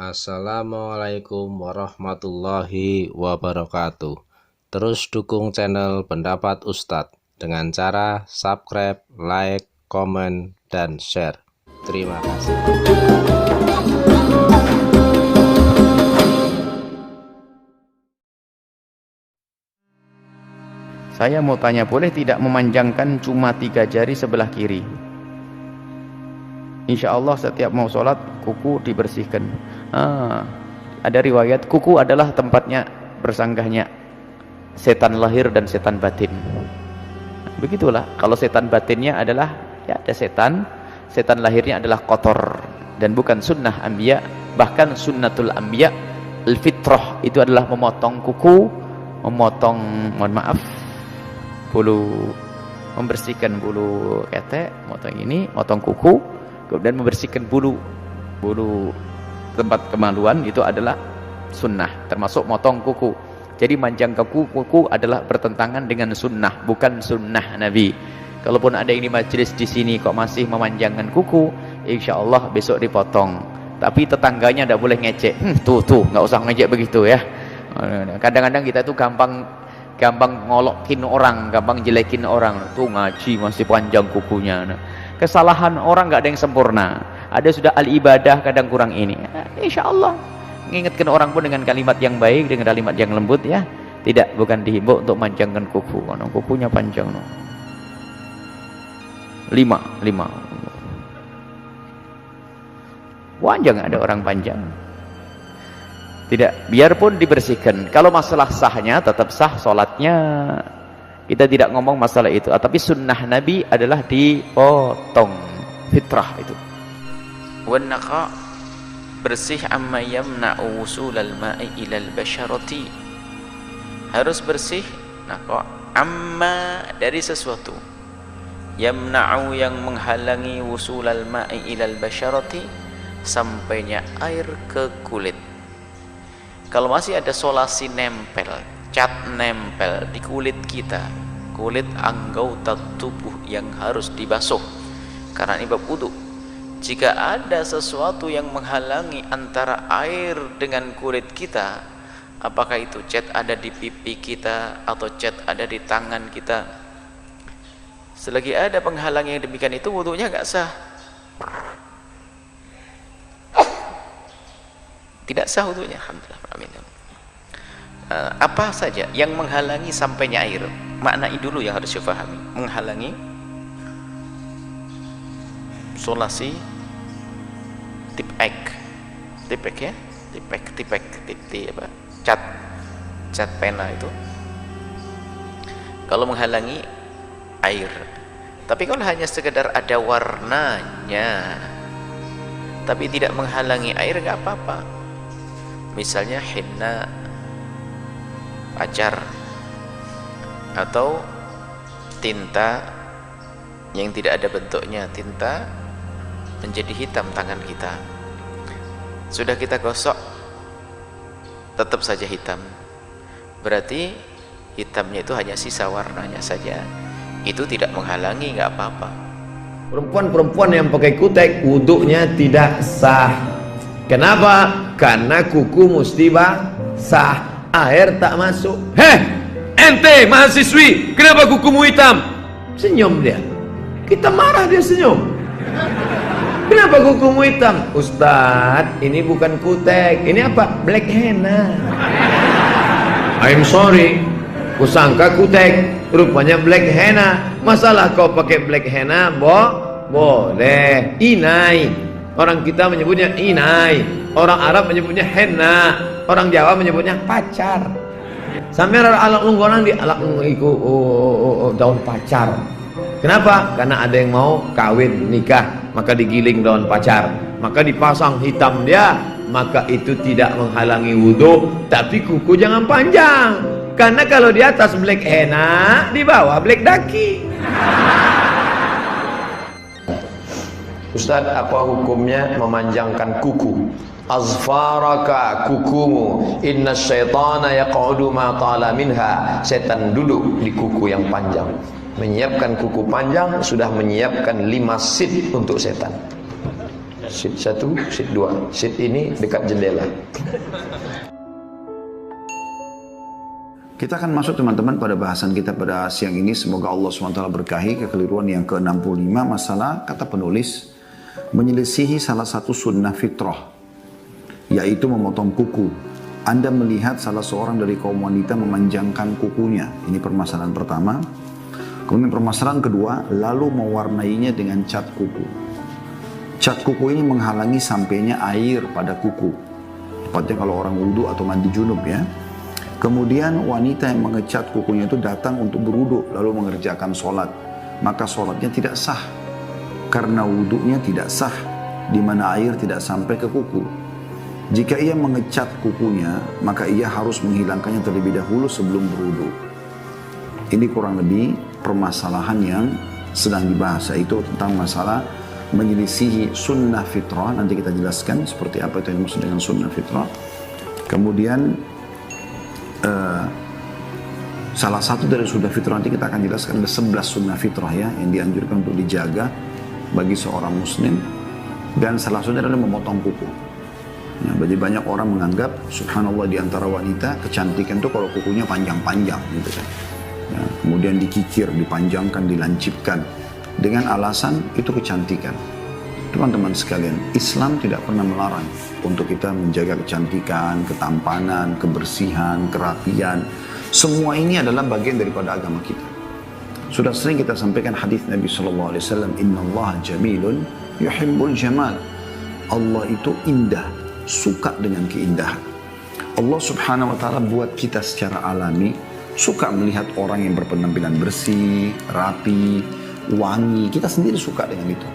Assalamualaikum warahmatullahi wabarakatuh. Terus dukung channel Pendapat Ustadz dengan cara subscribe, like, komen, dan share. Terima kasih. Saya mau tanya, boleh tidak memanjangkan cuma 3 jari sebelah kiri? Insya Allah setiap mau sholat kuku dibersihkan. Ada riwayat kuku adalah tempatnya bersanggahnya setan lahir dan setan batin. Begitulah, kalau setan batinnya adalah ya ada setan lahirnya adalah kotor dan bukan sunnah anbiya. Bahkan sunnatul anbiya al-fitrah itu adalah memotong kuku, memotong, mohon maaf, bulu, membersihkan bulu ketek, motong kuku, kemudian membersihkan bulu tempat kemaluan, itu adalah sunnah, termasuk motong kuku. Jadi manjang kuku adalah bertentangan dengan sunnah, bukan sunnah Nabi. Kalaupun ada yang di majelis di sini kok masih memanjangkan kuku, insya Allah besok dipotong. Tapi tetangganya tidak boleh ngecek. Tuh, nggak usah ngecek begitu ya. Kadang-kadang kita tuh gampang ngolokin orang, gampang jelekin orang. Tuh ngaji masih panjang kukunya. Kesalahan orang nggak ada yang sempurna. Ada sudah al-ibadah kadang kurang ini. Insya Allah mengingatkan orang pun dengan kalimat yang baik, dengan kalimat yang lembut ya. Tidak, bukan dihimbau untuk manjangkan kuku. Kukunya panjang. 5. Panjang, ada orang panjang. Tidak, biarpun dibersihkan. Kalau masalah sahnya tetap sah sholatnya. Kita tidak ngomong masalah itu. Tapi sunnah Nabi adalah dipotong, fitrah itu. Wannaqa, bersih amma yamna'u wusulal ma'i ilal basharati. Harus bersih naqa amma, dari sesuatu yamna'u, yang menghalangi wusulal ma'i ilal basharati, sampainya air ke kulit. Kalau masih ada solasi nempel, cat nempel di kulit kita, kulit anggota tubuh yang harus dibasuh karena ini bab wudu. Jika ada sesuatu yang menghalangi antara air dengan kulit kita, apakah itu cat ada di pipi kita atau cat ada di tangan kita, selagi ada penghalang yang demikian itu, wudunya nggak sah. Tidak sah wudunya. Alhamdulillah. Apa saja yang menghalangi sampainya air, maknai dulu yang harus difahami. Menghalangi solasi tipek ya, tipek apa, cat pena itu kalau menghalangi air. Tapi kalau hanya sekedar ada warnanya tapi tidak menghalangi air, nggak apa-apa. Misalnya henna pacar atau tinta yang tidak ada bentuknya, tinta menjadi hitam tangan kita, sudah kita gosok tetap saja hitam, berarti hitamnya itu hanya sisa warnanya saja, itu tidak menghalangi, nggak apa-apa. Perempuan yang pakai kutek wuduknya tidak sah. Kenapa? Karena kuku mesti basah, air tak masuk. Ente mahasiswi, kenapa kukumu hitam? Senyum dia. Kita marah, dia senyum. Kenapa kukumu hitam? Ustadz, ini bukan kutek, ini apa? Black henna. I'm sorry, kusangka kutek, rupanya black henna. Masalah kau pakai black henna, boleh. Inai, orang kita menyebutnya inai, orang Arab menyebutnya henna, orang Jawa menyebutnya pacar. Sampai alat unggonan di alat daun pacar. Kenapa? Karena ada yang mau kawin nikah, maka digiling daun pacar, maka dipasang hitam dia, maka itu tidak menghalangi wudhu. Tapi kuku jangan panjang, karena kalau di atas black henna, di bawah black daki. Ustaz, apa hukumnya memanjangkan kuku? Azfaraka, kukumu, inna syaitana yaq'udu ma ta'ala minha. Setan duduk di kuku yang panjang. Menyiapkan kuku panjang sudah menyiapkan 5 seat untuk setan. Seat 1, seat 2. Seat ini dekat jendela. Kita akan masuk teman-teman pada bahasan kita pada siang ini. Semoga Allah SWT berkahi kekeliruan yang ke-65 masalah kata penulis menyelisihi salah satu sunnah fitrah, yaitu memotong kuku. Anda melihat salah seorang dari kaum wanita memanjangkan kukunya. Ini permasalahan pertama. Kemudian permasalahan kedua, lalu mewarnainya dengan cat kuku. Cat kuku ini menghalangi sampainya air pada kuku. Tepatnya kalau orang wudhu atau mandi junub ya. Kemudian wanita yang mengecat kukunya itu datang untuk berwudhu lalu mengerjakan sholat. Maka sholatnya tidak sah. Karena wudhunya tidak sah. Di mana air tidak sampai ke kuku. Jika ia mengecat kukunya, maka ia harus menghilangkannya terlebih dahulu sebelum berwudhu. Ini kurang lebih permasalahan yang sedang dibahas. Yaitu tentang masalah menyelisihi sunnah fitrah. Nanti kita jelaskan seperti apa itu yang dimaksud dengan sunnah fitrah. Kemudian salah satu dari sunnah fitrah nanti kita akan jelaskan ada 11 sunnah fitrah ya yang dianjurkan untuk dijaga bagi seorang muslim, dan salah satunya adalah memotong kuku. Nah, bagi banyak orang menganggap subhanallah di antara wanita kecantikan itu kalau kukunya panjang-panjang gitu kan. Ya, kemudian dikikir, dipanjangkan, dilancipkan dengan alasan itu kecantikan. Teman-teman sekalian, Islam tidak pernah melarang untuk kita menjaga kecantikan, ketampanan, kebersihan, kerapian. Semua ini adalah bagian daripada agama kita. Sudah sering kita sampaikan hadis Nabi SAW, Innallaha jamilun yuhibbul jamal. Allah itu indah, suka dengan keindahan. Allah subhanahu wa ta'ala buat kita secara alami, suka melihat orang yang berpenampilan bersih, rapi, wangi. Kita sendiri suka dengan itu.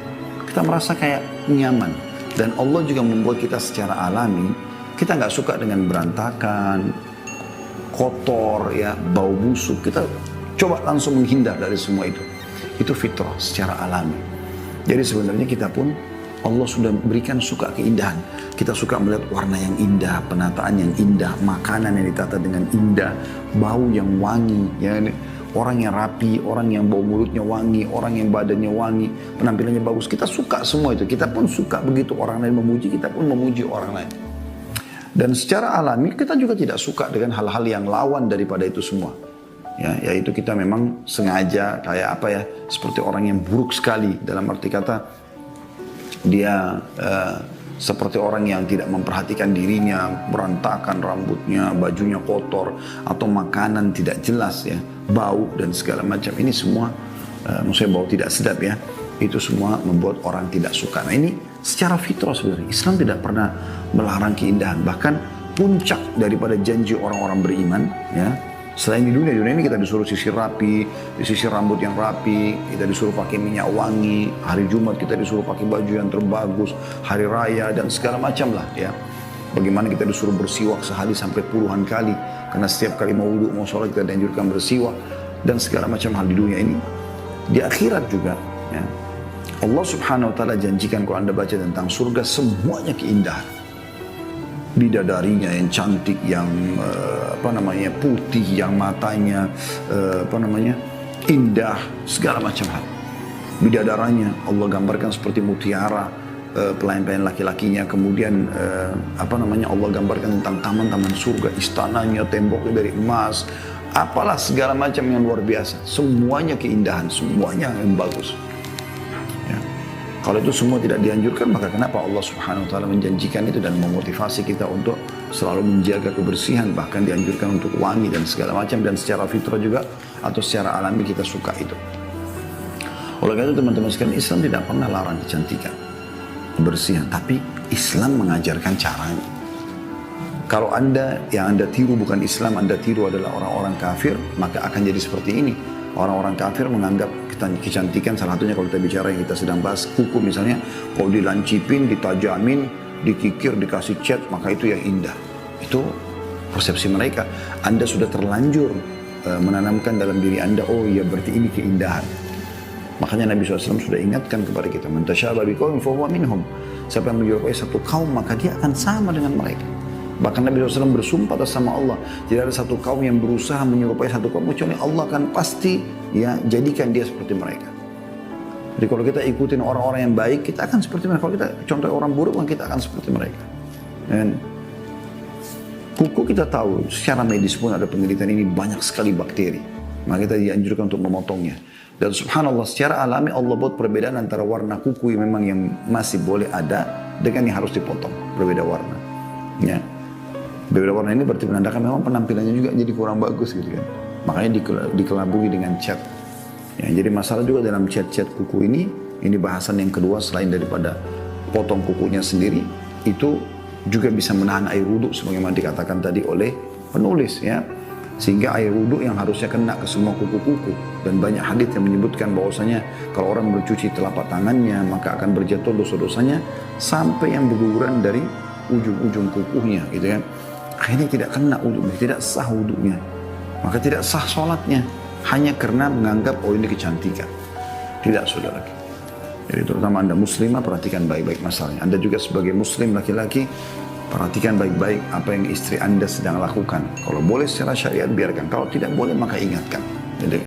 Kita merasa kayak nyaman. Dan Allah juga membuat kita secara alami, kita nggak suka dengan berantakan, kotor, ya, bau busuk. Kita coba langsung menghindar dari semua itu. Itu fitrah secara alami. Jadi sebenarnya kita pun, Allah sudah berikan suka keindahan. Kita suka melihat warna yang indah, penataan yang indah, makanan yang ditata dengan indah, bau yang wangi, ya. Orang yang rapi, orang yang bau mulutnya wangi, orang yang badannya wangi, penampilannya bagus. Kita suka semua itu. Kita pun suka begitu orang lain memuji, kita pun memuji orang lain. Dan secara alami kita juga tidak suka dengan hal-hal yang lawan daripada itu semua. Ya, yaitu kita memang sengaja kayak apa ya, seperti orang yang buruk sekali dalam arti kata dia seperti orang yang tidak memperhatikan dirinya, berantakan rambutnya, bajunya kotor, atau makanan tidak jelas ya, bau dan segala macam. Ini semua, maksudnya bau tidak sedap ya, itu semua membuat orang tidak suka. Nah ini secara fitrah sebenarnya, Islam tidak pernah melarang keindahan. Bahkan puncak daripada janji orang-orang beriman ya, selain di dunia ini kita disuruh sisir rapi, disisir rambut yang rapi, kita disuruh pakai minyak wangi, hari Jumat kita disuruh pakai baju yang terbagus, hari raya dan segala macam lah ya. Bagaimana kita disuruh bersiwak sehari sampai puluhan kali, karena setiap kali mau wudhu, mau sholat kita dianjurkan bersiwak dan segala macam hal di dunia ini. Di akhirat juga ya, Allah subhanahu wa ta'ala janjikan kalau anda baca tentang surga semuanya keindahan. Bidadarinya yang cantik, yang putih, yang matanya indah, segala macam hal. Bidadaranya Allah gambarkan seperti mutiara, pelayan-pelayan laki-lakinya. Kemudian Allah gambarkan tentang taman-taman surga, istananya, temboknya dari emas, apalah segala macam yang luar biasa. Semuanya keindahan, semuanya yang bagus. Kalau itu semua tidak dianjurkan, maka kenapa Allah subhanahu wa ta'ala menjanjikan itu dan memotivasi kita untuk selalu menjaga kebersihan, bahkan dianjurkan untuk wangi dan segala macam, dan secara fitrah juga atau secara alami kita suka itu. Oleh karena itu teman-teman sekalian, Islam tidak pernah larang kecantikan, kebersihan, tapi Islam mengajarkan caranya. Kalau yang anda tiru bukan Islam, anda tiru adalah orang-orang kafir, maka akan jadi seperti ini. Orang-orang kafir menganggap kecantikan, salah satunya kalau kita bicara yang kita sedang bahas, kuku misalnya, kalau dilancipin, ditajamin, dikikir, dikasih cat, maka itu yang indah. Itu persepsi mereka. Anda sudah terlanjur menanamkan dalam diri anda, oh iya berarti ini keindahan. Makanya Nabi SAW sudah ingatkan kepada kita, man tasyabaha biqaumin fahuwa minhum. Siapa yang menyerupai satu kaum, maka dia akan sama dengan mereka. Bahkan Nabi SAW bersumpah atas sama Allah, tidak ada satu kaum yang berusaha menyerupai satu kaum, kecuali Allah akan pasti ya jadikan dia seperti mereka. Jadi kalau kita ikutin orang-orang yang baik, kita akan seperti mereka. Kalau kita contoh orang buruk, kita akan seperti mereka. Dan kuku kita tahu, secara medis pun ada penelitian ini banyak sekali bakteri. Maka kita dianjurkan untuk memotongnya. Dan subhanallah, secara alami Allah buat perbedaan antara warna kuku yang memang yang masih boleh ada dengan yang harus dipotong. Berbeda warna. Ya. Berbeda warna ini berarti menandakan memang penampilannya juga jadi kurang bagus gitu kan. Makanya dikelabui dengan cat. Ya, jadi masalah juga dalam cat-cat kuku ini bahasan yang kedua selain daripada potong kukunya sendiri, itu juga bisa menahan air wudhu sebagaimana dikatakan tadi oleh penulis ya. Sehingga air wudhu yang harusnya kena ke semua kuku-kuku, dan banyak hadits yang menyebutkan bahwasanya kalau orang mencuci telapak tangannya maka akan berjatuh dosa-dosanya sampai yang berguguran dari ujung-ujung kukunya gitu kan. Akhirnya tidak kena wudhunya, tidak sah wudhunya, maka tidak sah sholatnya hanya karena menganggap oh ini kecantikan. Tidak, saudara. Jadi terutama Anda muslimah, perhatikan baik-baik masalahnya. Anda juga sebagai muslim laki-laki, perhatikan baik-baik apa yang istri Anda sedang lakukan. Kalau boleh secara syariat biarkan, kalau tidak boleh maka ingatkan.